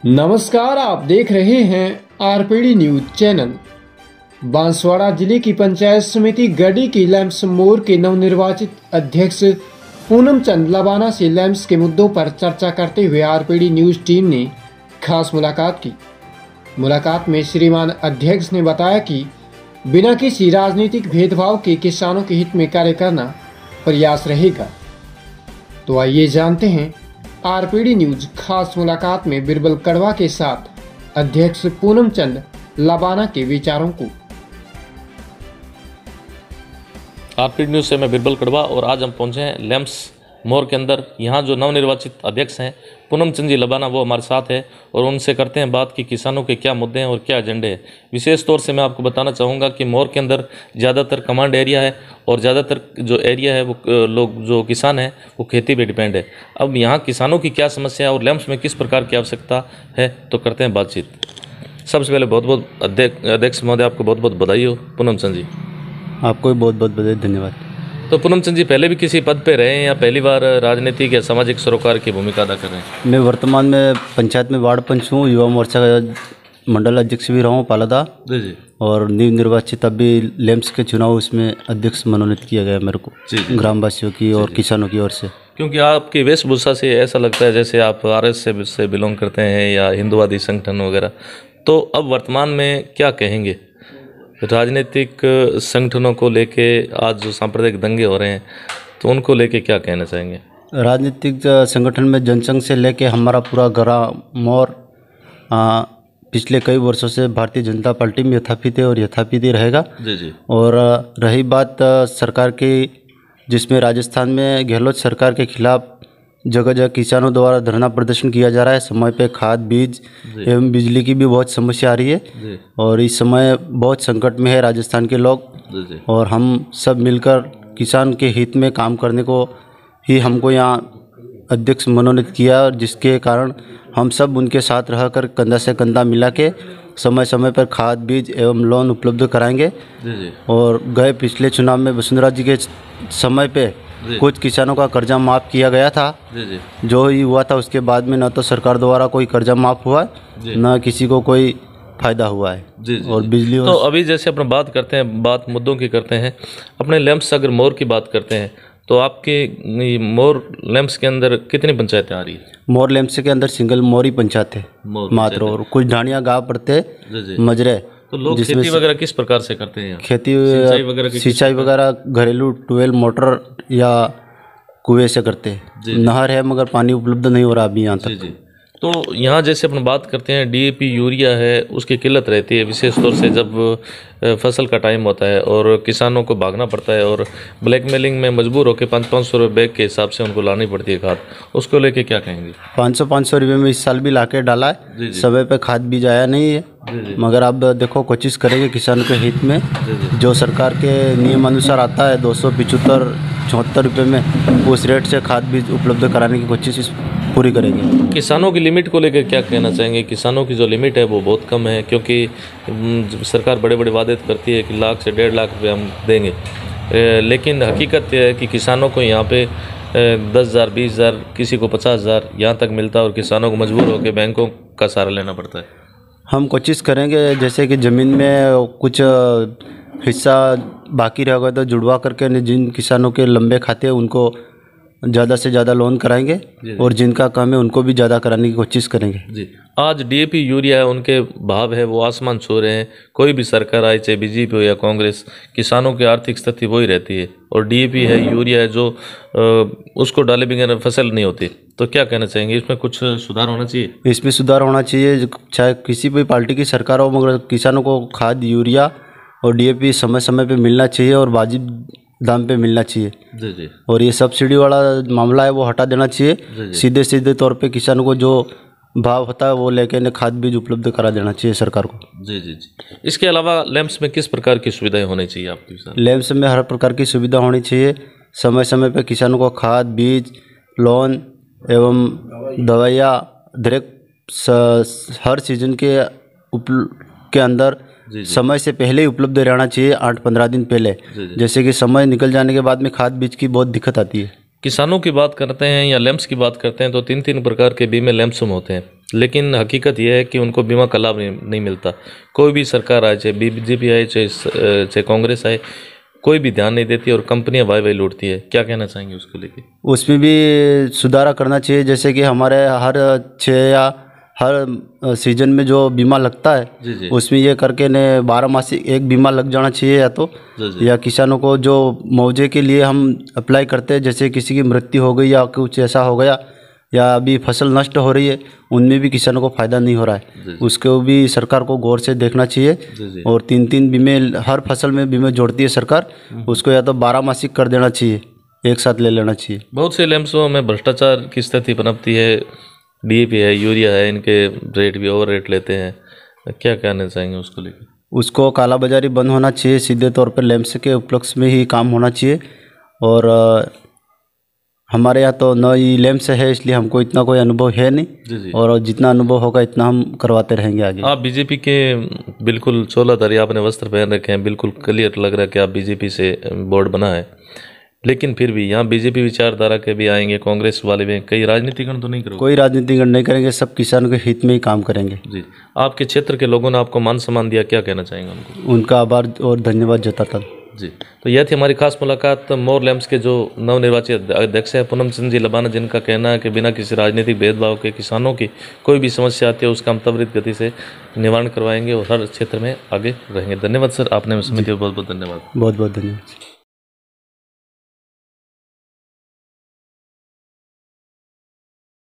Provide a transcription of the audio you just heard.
नमस्कार, आप देख रहे हैं आरपीडी न्यूज चैनल। बांसवाड़ा जिले की पंचायत समिति गढ़ी की लैम्प्स मोड़ के नवनिर्वाचित अध्यक्ष पूनम चंद लबाना से लैम्प्स के मुद्दों पर चर्चा करते हुए आरपीडी न्यूज टीम ने खास मुलाकात की। मुलाकात में श्रीमान अध्यक्ष ने बताया कि बिना किसी राजनीतिक भेदभाव के किसानों के हित में कार्य करना प्रयास रहेगा। तो आइए जानते हैं आरपीडी न्यूज खास मुलाकात में बिरबल कड़वा के साथ अध्यक्ष पूनम चंद लबाना के विचारों को। आरपीडी न्यूज से मैं बिरबल कड़वा और आज हम पहुंचे हैं लैम्प्स मोड़ के अंदर। यहाँ जो नवनिर्वाचित अध्यक्ष हैं पूनम चंद जी लबाना, वो हमारे साथ है और उनसे करते हैं बात कि किसानों के क्या मुद्दे हैं और क्या एजेंडे हैं। विशेष तौर से मैं आपको बताना चाहूँगा कि मोड़ के अंदर ज़्यादातर कमांड एरिया है और ज़्यादातर जो एरिया है वो लोग जो किसान हैं वो खेती पे डिपेंड है। अब यहाँ किसानों की क्या समस्या है और लैम्प्स में किस प्रकार की आवश्यकता है, तो करते हैं बातचीत। सबसे पहले बहुत बहुत अध्यक्ष महोदय, आपको बहुत बहुत बधाई हो। पूनम चंद जी, आपको भी बहुत बहुत बधाई, धन्यवाद। तो पूनम चंद जी, पहले भी किसी पद पे रहे हैं या पहली बार राजनीतिक या सामाजिक सरोकार की भूमिका अदा कर रहे हैं? मैं वर्तमान में पंचायत में वार्ड पंच हूँ, युवा मोर्चा का मंडल अध्यक्ष भी रहा हूँ पालादा जी, और निर्वाचित अभी लैम्प्स के चुनाव उसमें अध्यक्ष मनोनीत किया गया मेरे को ग्रामवासियों की और किसानों की ओर से। क्योंकि आपकी वेशभूषा से ऐसा लगता है जैसे आप आरएसएस से बिलोंग करते हैं या हिंदुवादी संगठन वगैरह। तो अब वर्तमान में क्या कहेंगे राजनीतिक संगठनों को लेके? आज जो सांप्रदायिक दंगे हो रहे हैं तो उनको लेके क्या कहना चाहेंगे? राजनीतिक संगठन में जनसंघ से लेके हमारा पूरा ग्राम और पिछले कई वर्षों से भारतीय जनता पार्टी में यथापित है और यथापित ही रहेगा। जी। और रही बात सरकार की, जिसमें राजस्थान में गहलोत सरकार के खिलाफ जगह जगह किसानों द्वारा धरना प्रदर्शन किया जा रहा है। समय पे खाद, बीज एवं बिजली की भी बहुत समस्या आ रही है और इस समय बहुत संकट में है राजस्थान के लोग। और हम सब मिलकर किसान के हित में काम करने को ही हमको यहाँ अध्यक्ष मनोनीत किया, जिसके कारण हम सब उनके साथ रहकर कंधा से कंधा मिला के समय समय पर खाद, बीज एवं लोन उपलब्ध कराएंगे। और गए पिछले चुनाव में वसुंधरा जी के समय पे कुछ किसानों का कर्जा माफ़ किया गया था। जो ही हुआ था उसके बाद में न तो सरकार द्वारा कोई कर्जा माफ़ हुआ न किसी को कोई फायदा हुआ है। और बिजली तो अभी जैसे अपना बात करते हैं, बात मुद्दों की करते हैं, अपने लैम्प्स अगर मोड़ की बात करते हैं तो आपके मोड़ लैम्प्स के अंदर कितनी पंचायतें आ रही है? मोड़ लैम्प्स के अंदर सिंगल मोड़ ही पंचायत है मात्र, और कुछ ढाणियाँ गाँव पड़ते मजरे। तो लोग खेती वगैरह किस प्रकार से करते हैं? खेती सिंचाई वगैरह घरेलू ट्यूबवेल, मोटर या कुएं से करते हैं। नहर है मगर पानी उपलब्ध नहीं हो रहा अभी यहाँ तक। तो यहाँ जैसे अपन बात करते हैं डीएपी यूरिया है, उसकी किल्लत रहती है विशेष तौर से जब फसल का टाइम होता है और किसानों को भागना पड़ता है और ब्लैकमेलिंग में मजबूर होकर 500 रुपये बैग के हिसाब से उनको लानी पड़ती है खाद। उसको लेके क्या कहेंगे? 500 रुपये में इस साल भी लाके डाला है, समय पे खाद बीज आया नहीं है। मगर अब देखो कोशिश करेंगे किसानों के हित में जो सरकार के नियम अनुसार आता है 275-74 रुपये में, उस रेट से खाद बीज उपलब्ध कराने की कोशिश पूरी करेंगे। किसानों की लिमिट को लेकर क्या कहना चाहेंगे? किसानों की जो लिमिट है वो बहुत कम है, क्योंकि सरकार बड़े बड़े वादे करती है कि लाख से 1.5 लाख रुपये हम देंगे, लेकिन हकीकत यह है कि किसानों को यहाँ पे 10,000, 20,000, किसी को 50,000 यहाँ तक मिलता है और किसानों को मजबूर होकर बैंकों का सहारा लेना पड़ता है। हम कोशिश करेंगे जैसे कि ज़मीन में कुछ हिस्सा बाकी रह गया तो जुड़वा करके जिन किसानों के लंबे खाते हैं उनको ज़्यादा से ज़्यादा लोन कराएंगे और जिनका कम है उनको भी ज़्यादा कराने की कोशिश करेंगे। जी, आज डीएपी यूरिया है, उनके भाव है वो आसमान छू रहे हैं। कोई भी सरकार आए, चाहे बीजेपी हो या कांग्रेस, किसानों की आर्थिक स्थिति वही रहती है। और डीएपी है, यूरिया है, जो उसको डाले बगैर फसल नहीं होती। तो क्या कहना चाहेंगे, इसमें कुछ सुधार होना चाहिए? इसमें सुधार होना चाहिए, चाहे किसी भी पार्टी की सरकार हो, मगर किसानों को खाद, यूरिया और डीएपी समय समय पर मिलना चाहिए और वाजिब दाम पे मिलना चाहिए। जी। और ये सब्सिडी वाला मामला है वो हटा देना चाहिए। सीधे तौर पे किसानों को जो भाव होता है वो लेके खाद बीज उपलब्ध करा देना चाहिए सरकार को। जी। इसके अलावा लैम्प्स में किस प्रकार की सुविधाएं होनी चाहिए आपके? लैम्प्स में हर प्रकार की सुविधा होनी चाहिए। समय समय पे किसानों को खाद, बीज, लोन एवं दवाइयाँ डायरेक्ट हर सीजन के अंदर समय से पहले ही उपलब्ध रहना चाहिए, 8-15 दिन पहले। जैसे कि समय निकल जाने के बाद में खाद बीज की बहुत दिक्कत आती है। किसानों की बात करते हैं या लैम्प्स की बात करते हैं तो 3 प्रकार के बीमे लैम्प्स होते हैं। लेकिन हकीकत यह है कि उनको बीमा का लाभ नहीं मिलता। कोई भी सरकार आए, चाहे बीजेपी आए, चाहे कांग्रेस आए, कोई भी ध्यान नहीं देती और कंपनियां वाई लूटती है। क्या कहना चाहेंगे उसको लेके? उसमें भी सुधार करना चाहिए। जैसे कि हमारे हर 6 या हर सीजन में जो बीमा लगता है, जी। उसमें ये करके ने 12 मासी एक बीमा लग जाना चाहिए, या तो जी। या किसानों को जो मुआवजे के लिए हम अप्लाई करते हैं, जैसे किसी की मृत्यु हो गई या कुछ ऐसा हो गया या अभी फसल नष्ट हो रही है, उनमें भी किसानों को फ़ायदा नहीं हो रहा है। उसको भी सरकार को गौर से देखना चाहिए। और 3-3 बीमे हर फसल में बीमे जोड़ती है सरकार, उसको या तो 12 मासिक कर देना चाहिए, एक साथ ले लेना चाहिए। बहुत से लैम्प्सों में भ्रष्टाचार की स्थिति पनपती है। डीएपी है, यूरिया है, इनके रेट भी ओवर रेट लेते हैं। क्या कहना चाहेंगे उसको लेकर? उसको कालाबाजारी बंद होना चाहिए। सीधे तौर पर लैम्प्स के उपलक्ष्य में ही काम होना चाहिए। और हमारे यहाँ तो न ही लैम्प्स है, इसलिए हमको इतना कोई अनुभव है नहीं। जी। और जितना अनुभव होगा इतना हम करवाते रहेंगे आगे। आप बीजेपी के बिल्कुल 16 धारी आपने वस्त्र पहन रखे हैं, बिल्कुल क्लियर लग रहा है कि आप बीजेपी से बोर्ड बना है। लेकिन फिर भी यहाँ बीजेपी विचारधारा के भी आएंगे, कांग्रेस वाले भी। कई राजनीतिकरण तो नहीं करोगे? कोई राजनीतिकरण नहीं करेंगे, सब किसानों के हित में ही काम करेंगे। जी। आपके क्षेत्र के लोगों ने आपको मान सम्मान दिया, क्या कहना चाहेंगे उनको? उनका आभार और धन्यवाद जताता। जी। तो यह थी हमारी खास मुलाकात मोर लैम्प्स के जो नवनिर्वाचित अध्यक्ष है पूनम चंद जी लबाना, जिनका कहना है कि बिना किसी राजनीतिक भेदभाव के किसानों की कोई भी समस्या आती है उसका हम त्वरित गति से निवारण करवाएंगे और हर क्षेत्र में आगे रहेंगे। धन्यवाद सर, आपने समय दिया, बहुत बहुत धन्यवाद। बहुत बहुत धन्यवाद।